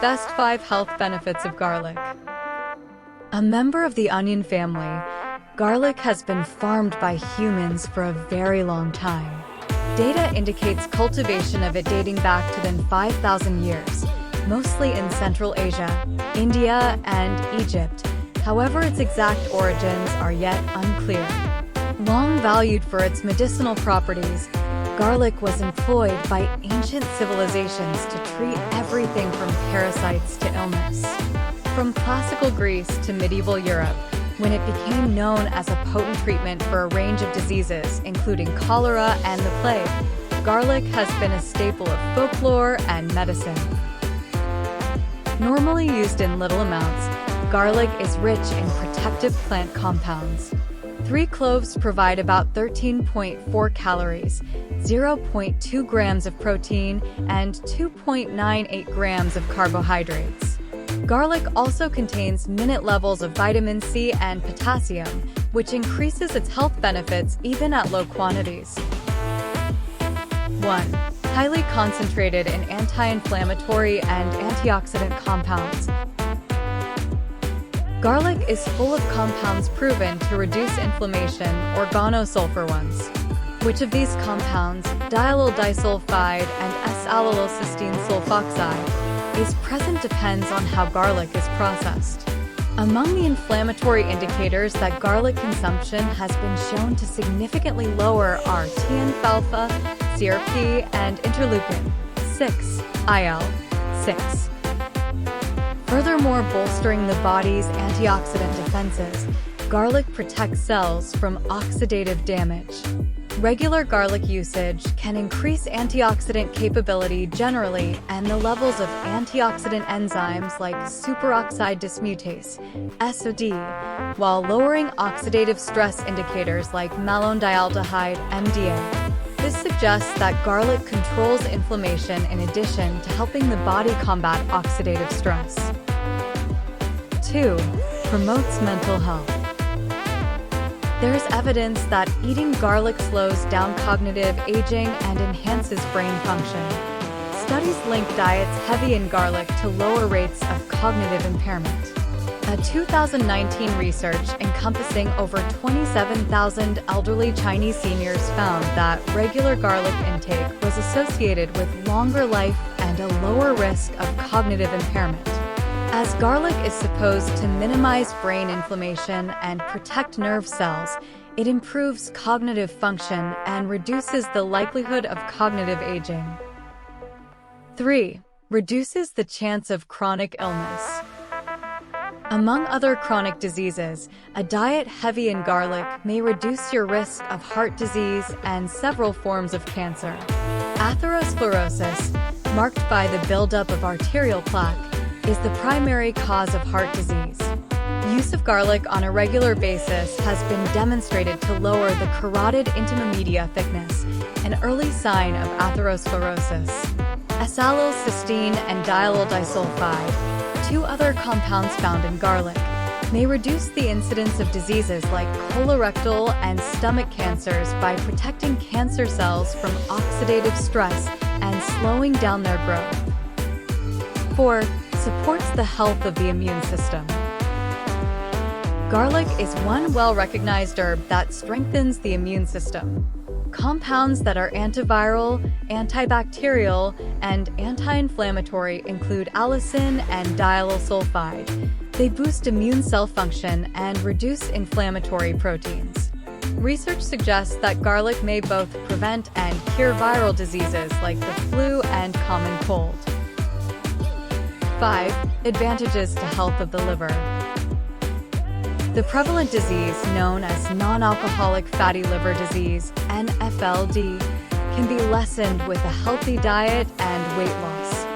Best 5 health benefits of garlic. A member of the onion family, garlic has been farmed by humans for a very long time. Data indicates cultivation of it dating back to then 5,000 years, mostly in Central Asia, India, and Egypt. However, its exact origins are yet unclear. Long valued for its medicinal properties, garlic was employed by ancient civilizations to treat everything from parasites to illness. From classical Greece to medieval Europe, when it became known as a potent treatment for a range of diseases, including cholera and the plague, garlic has been a staple of folklore and medicine. Normally used in little amounts, garlic is rich in protective plant compounds. 3 cloves provide about 13.4 calories, 0.2 grams of protein, and 2.98 grams of carbohydrates. Garlic also contains minute levels of vitamin C and potassium, which increases its health benefits even at low quantities. 1. Highly concentrated in anti-inflammatory and antioxidant compounds. Garlic is full of compounds proven to reduce inflammation, organosulfur ones. Which of these compounds, diallyl disulfide and S-allylylcysteine sulfoxide, is present depends on how garlic is processed. Among the inflammatory indicators that garlic consumption has been shown to significantly lower are TNF-alpha, CRP, and interleukin-6, IL-6. Furthermore, bolstering the body's antioxidant defenses, garlic protects cells from oxidative damage. Regular garlic usage can increase antioxidant capability generally and the levels of antioxidant enzymes like superoxide dismutase, SOD, while lowering oxidative stress indicators like malondialdehyde, MDA. This suggests that garlic controls inflammation in addition to helping the body combat oxidative stress. 2. Promotes mental health. There is evidence that eating garlic slows down cognitive aging and enhances brain function. Studies link diets heavy in garlic to lower rates of cognitive impairment. A 2019 research encompassing over 27,000 elderly Chinese seniors found that regular garlic intake was associated with longer life and a lower risk of cognitive impairment. As garlic is supposed to minimize brain inflammation and protect nerve cells, it improves cognitive function and reduces the likelihood of cognitive aging. 3. Reduces the chance of chronic illness. Among other chronic diseases, a diet heavy in garlic may reduce your risk of heart disease and several forms of cancer. Atherosclerosis, marked by the buildup of arterial plaque, is the primary cause of heart disease. Use of garlic on a regular basis has been demonstrated to lower the carotid intima media thickness, an early sign of atherosclerosis. S-allylcysteine and diallyl disulfide, 2 other compounds found in garlic, may reduce the incidence of diseases like colorectal and stomach cancers by protecting cancer cells from oxidative stress and slowing down their growth. 4. Supports the health of the immune system. Garlic is one well-recognized herb that strengthens the immune system. Compounds that are antiviral, antibacterial, and anti-inflammatory include allicin and diallyl sulfide. They boost immune cell function and reduce inflammatory proteins. Research suggests that garlic may both prevent and cure viral diseases like the flu and common cold. 5. Advantages to health of the liver. The prevalent disease known as non-alcoholic fatty liver disease, NFLD, can be lessened with a healthy diet and weight loss.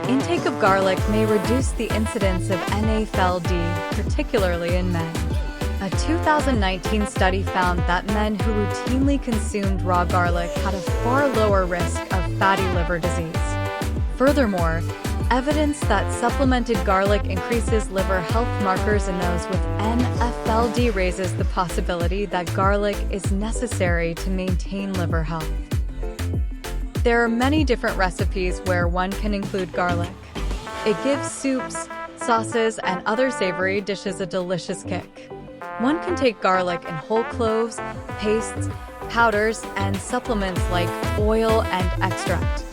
Intake of garlic may reduce the incidence of NAFLD, particularly in men. A 2019 study found that men who routinely consumed raw garlic had a far lower risk of fatty liver disease. Furthermore, evidence that supplemented garlic increases liver health markers in those with NFLD raises the possibility that garlic is necessary to maintain liver health. There are many different recipes where one can include garlic. It gives soups, sauces, and other savory dishes a delicious kick. One can take garlic in whole cloves, pastes, powders, and supplements like oil and extract.